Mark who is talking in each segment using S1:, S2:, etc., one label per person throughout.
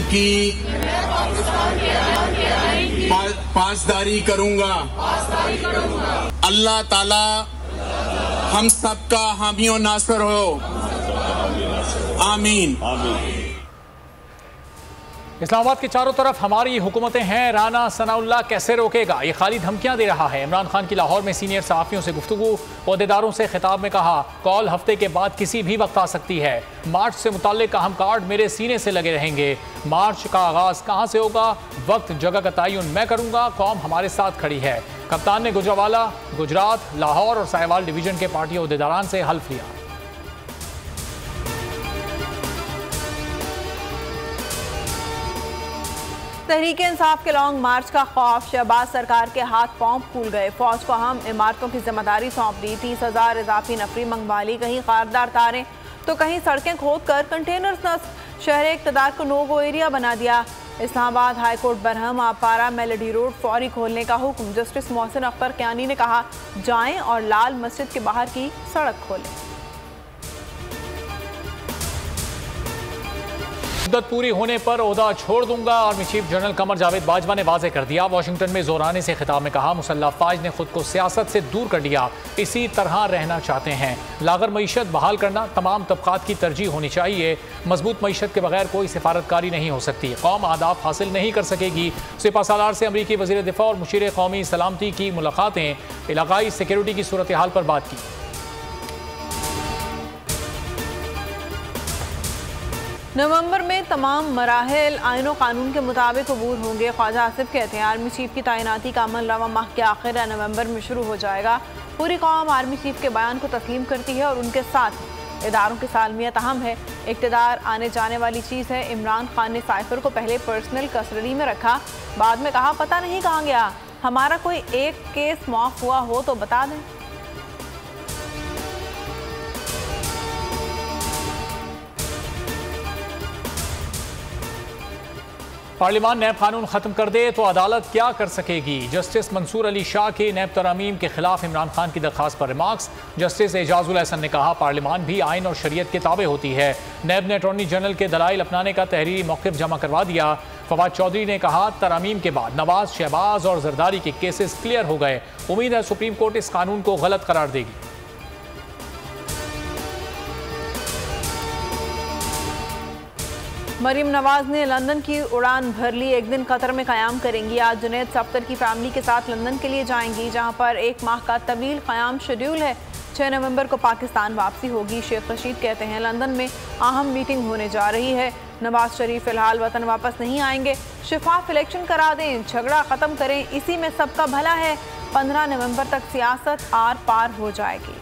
S1: की पासदारी करूंगा। अल्लाह ताला हम सबका हामी और नासर हो। आमीन।
S2: इस्लामाबाद के चारों तरफ हमारी हुकूमतें हैं, राना सनाउल्लाह कैसे रोकेगा? ये खाली धमकियां दे रहा है। इमरान खान की लाहौर में सीनियर सहाफ़ियों से गुफ्तगू, ओहदेदारों से खिताब में कहा कॉल हफ्ते के बाद किसी भी वक्त आ सकती है। मार्च से मुताल्लिक अहम कार्ड मेरे सीने से लगे रहेंगे। मार्च का आगाज कहाँ से होगा, वक्त जगह का तयन मैं करूँगा, कौम हमारे साथ खड़ी है। कप्तान ने गुजरावाला, गुजरात, लाहौर और साहिवाल डिवीजन के पार्टी ओहदेदारान से हल्फ लिया।
S3: तहरीक इंसाफ के लॉन्ग मार्च का खौफ, शहबाज सरकार के हाथ पांव फूल गए। फौज को अहम इमारतों की जिम्मेदारी सौंप दी। 30,000 इजाफी नफरी मंगवा ली। कहीं खारदार तारें तो कहीं सड़कें खोद कर कंटेनर्स नस्ब। शहर इक़्तिदार को नो गो एरिया बना दिया। Islamabad high court Barham आपारा melody road फौरी खोलने का हुक्म। जस्टिस मोहसिन अख्तर क्यानी ने कहा जाएं और लाल मस्जिद के बाहर की सड़क खोलें।
S2: मुद्दत पूरी होने पर ओहदा छोड़ दूंगा। Army chief general Qamar Javed Bajwa ने वाज़ेह कर दिया। वाशिंगटन में जोराने से खिताब में कहा मुसल्लह फ़ौज ने खुद को सियासत से दूर कर लिया, इसी तरह रहना चाहते हैं। लागर मईशत बहाल करना तमाम तबकात की तरजीह होनी चाहिए। मजबूत मईशत के बगैर कोई सिफारतकारी नहीं हो सकती। कौम आदाफ हासिल नहीं कर सकेगी। सिपा सालार से अमरीकी वज़ीर दिफा और मुशीर कौमी सलामती की मुलाकातें, इलाकाई सिक्योरिटी की सूरत हाल पर बात की।
S3: नवंबर में तमाम मराहिल आईन व कानून के मुताबिक अबूर होंगे। ख्वाजा आसिफ कहते हैं आर्मी चीफ की तैनाती का अमल रवा माह के आखिर या नवंबर में शुरू हो जाएगा। पूरी कौम आर्मी चीफ के बयान को तस्लीम करती है और उनके साथ इदारों की सालमियत अहम है। इक़्तिदार आने जाने वाली चीज़ है। इमरान खान ने साइफर को पहले पर्सनल कस्टडी में रखा, बाद में कहा पता नहीं कहाँ गया। हमारा कोई एक केस माफ हुआ हो तो बता दें।
S2: पार्लियामान नैब कानून खत्म कर दे तो अदालत क्या कर सकेगी? जस्टिस मंसूर अली शाह के नैब तरामीम के खिलाफ इमरान खान की दरखास्त पर रिमार्क्स। जस्टिस एजाजुल एहसन ने कहा पार्लियामान भी आइन और शरीयत के ताबे होती है। नैब ने अटॉर्नी जनरल के दलाइल अपनाने का तहरीरी मौक़िफ़ जमा करवा दिया। फवाद चौधरी ने कहा तरामीम के बाद नवाज, शहबाज और जरदारी के केसेस क्लियर हो गए। उम्मीद है सुप्रीम कोर्ट इस कानून को गलत करार देगी।
S3: मरीम नवाज ने लंदन की उड़ान भर ली। एक दिन कतर में क़याम करेंगी। आज जुनैद सफ्तर की फैमिली के साथ लंदन के लिए जाएंगी, जहां पर 1 माह का तवील क़याम शेड्यूल है। 6 नवंबर को पाकिस्तान वापसी होगी। शेख रशीद कहते हैं लंदन में अहम मीटिंग होने जा रही है। नवाज शरीफ फिलहाल वतन वापस नहीं आएंगे। शिफाफ इलेक्शन करा दें, झगड़ा ख़त्म करें, इसी में सबका भला है। 15 नवंबर तक सियासत आर पार हो जाएगी।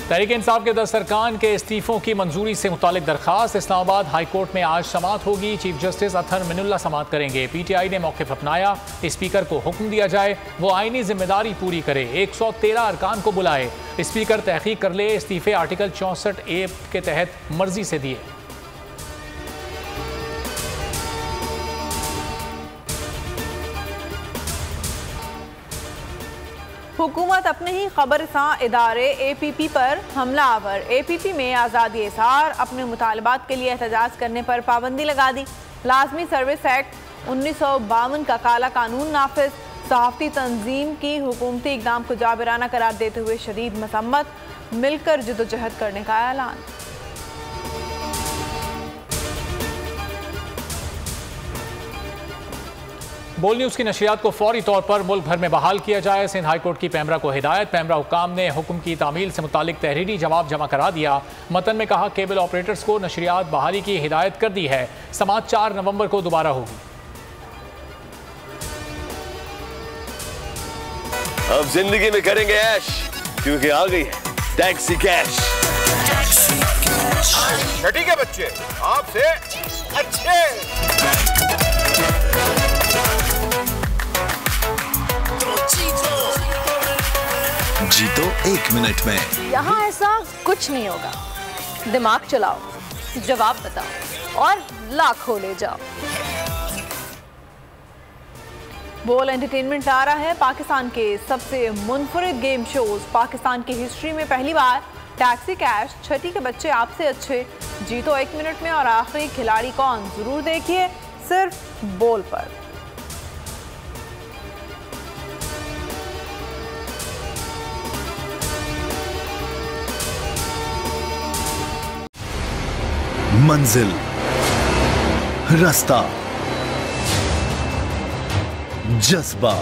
S2: तहरीक इंसाफ के 10 अरकान के इस्तीफ़ों की मंजूरी से मुतालिक दरखास्त। इस्लामाबाद हाई कोर्ट में आज समाअत होगी। चीफ जस्टिस अतहर मिनुल्लाह समाअत करेंगे। PTI ने मौक़िफ़ अपनाया, स्पीकर को हुक्म दिया जाए वो आइनी जिम्मेदारी पूरी करे। 113 अरकान को बुलाए, स्पीकर तहकीक कर ले। इस्तीफ़े आर्टिकल 64A के तहत मर्जी से दिए।
S3: हुकूमत अपने ही खबरसां इदारे APP पर हमला आवर। APP में आज़ादी इज़हार, अपने मुतालबात के लिए एहतजाज करने पर पाबंदी लगा दी। लाजमी सर्विस एक्ट 1952 का काला कानून नाफिज। सहाफ़ती तंजीम की हुकूमती इक़दाम को जाबिराना करार देते हुए शदीद मसम्मत। मिलकर जदोजहद करने का ऐलान।
S2: बोल न्यूज़ की नशरियात को फौरी तौर पर मुल्क भर में बहाल किया जाए। सिंध हाई कोर्ट की पैमरा को हिदायत। पैमरा हुकाम ने हुक्म की तामील से मुतालिक तहरीरी जवाब जमा करा दिया। मतन में कहा केबल ऑपरेटर्स को नशरियात बहाली की हिदायत कर दी है। समाअत 4 नवंबर को दोबारा होगी।
S4: अब जिंदगी में करेंगे ऐश, क्योंकि आ गई है टैक्सी कैश।
S5: ठीक है बच्चे, आपसे अच्छे।
S6: जीतो 1 मिनट में।
S7: यहाँ ऐसा कुछ नहीं होगा। दिमाग चलाओ, जवाब बताओ और लाखों ले जाओ।
S3: बोल एंटरटेनमेंट आ रहा है पाकिस्तान के सबसे मुनफरिद गेम शोज। पाकिस्तान की हिस्ट्री में पहली बार टैक्सी कैश, छठी के बच्चे आपसे अच्छे, जीतो 1 मिनट में और आखिरी खिलाड़ी कौन, जरूर देखिए सिर्फ बोल पर।
S6: मंजिल, रास्ता, जज्बा,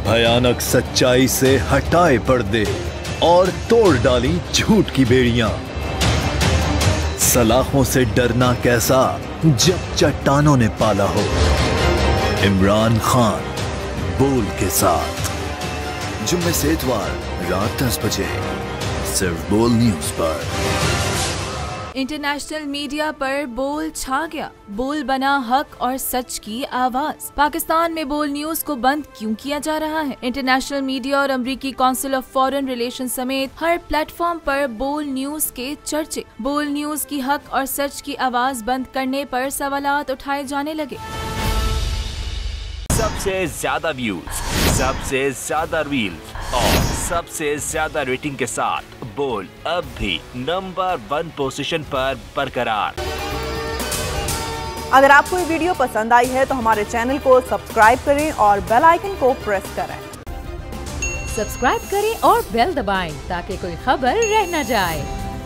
S6: भयानक सच्चाई से हटाए पर्दे और तोड़ डाली झूठ की बेड़ियां। सलाखों से डरना कैसा जब चट्टानों ने पाला हो। इमरान खान बोल के साथ जुम्मे से इतवार रात 10 बजे सिर्फ बोल न्यूज पर।
S8: इंटरनेशनल मीडिया पर बोल छा गया, बोल बना हक और सच की आवाज। पाकिस्तान में बोल न्यूज को बंद क्यों किया जा रहा है? इंटरनेशनल मीडिया और अमेरिकी काउंसिल ऑफ फॉरेन रिलेशन समेत हर प्लेटफॉर्म पर बोल न्यूज के चर्चे। बोल न्यूज की हक और सच की आवाज बंद करने पर सवालात उठाए जाने लगे।
S9: सबसे ज्यादा व्यूज, सबसे ज्यादा रील्स और सबसे ज्यादा रेटिंग के साथ बोल अब भी नंबर 1 पोजीशन पर बरकरार।
S3: अगर आपको ये वीडियो पसंद आई है तो हमारे चैनल को सब्सक्राइब करें और बेल आइकन को प्रेस करें।
S10: सब्सक्राइब करें और बेल दबाएं ताकि कोई खबर रह न जाए।